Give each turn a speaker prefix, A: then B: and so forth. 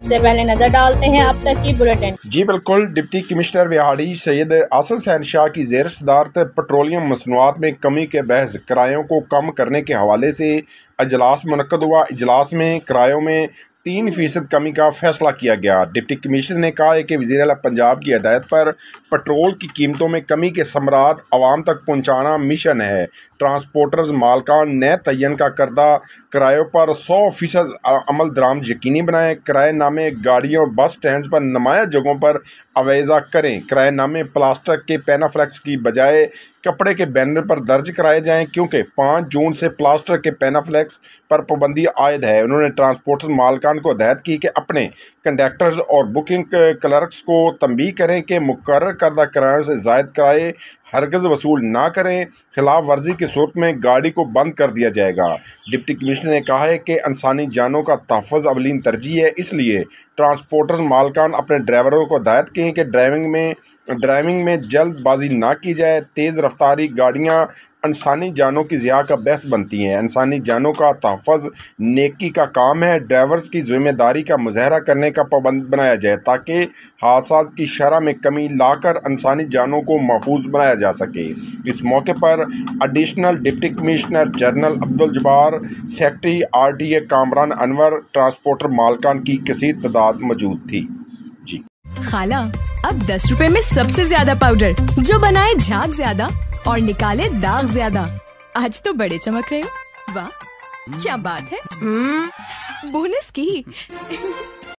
A: सबसे पहले नजर डालते हैं अब तक की बुलेटिन।
B: जी बिल्कुल। डिप्टी कमिश्नर विहाड़ी सैयद आसन सैन शाह की ज़ेर सदारत पेट्रोलियम मसनूआत में कमी के बहस किरायों को कम करने के हवाले से अजलास मुनक्कद हुआ। इजलास में किरायों में 3% कमी का फैसला किया गया। डिप्टी कमिश्नर ने कहा है कि वज़ीर आला पंजाब की हिदायत पर पेट्रोल की कीमतों में कमी के समरात आवाम तक पहुँचाना मिशन है। ट्रांसपोर्टर्स मालकान ने तयन का करदा किरायों पर 100% अमल दरामद यकीनी बनाएं। किराए नामे गाड़ियों और बस स्टैंड पर नुमाया जगहों पर अवेजा करें। किराए नामे प्लास्टिक के पैनाफ्लेक्स की बजाय कपड़े के बैनर पर दर्ज कराए जाएं, क्योंकि 5 जून से प्लास्टिक के पैनाफ्लेक्स पर पाबंदी आयद है। उन्होंने ट्रांसपोर्टर्स मालकान को हिदायत की कि अपने कंडक्टर्स और बुकिंग क्लर्क्स को तंबीह करें कि मुकर्रर करदा किरायों से ज़ायद किराए हरगज़ वसूल ना करें। खिलाफ वर्जी की सूरत में गाड़ी को बंद कर दिया जाएगा। डिप्टी कमिश्नर ने कहा है कि इंसानी जानों का तहफ़्फ़ुज़ अवलीन तरजीह है, इसलिए ट्रांसपोर्टर्स मालकान अपने ड्राइवरों को हिदायत की कि ड्राइविंग में जल्दबाजी ना की जाए। तेज़ रफ्तारी गाड़ियाँ इंसानी जानों की ज़िया का बहस बनती हैं। इंसानी जानों का तहफ़्फ़ुज़ नेकी का काम है। ड्राइवर्स की ज़िम्मेदारी का मुज़ाहरा करने का पाबंद बनाया जाए ताकि हादसात की शरह में कमी लाकर इंसानी जानों को महफूज बनाया जा सके। इस मौके पर additional deputy commissioner general Abdul Jabbar, secretary RTA Kamran Anwar, transporter मालकान की कसीर तादाद मौजूद थी। जी
C: खाला, अब 10 रुपए में सबसे ज्यादा पाउडर जो बनाए झाग ज्यादा और निकाले दाग ज्यादा। आज तो बड़े चमक रहे हो। वाह क्या बात है। बोनस की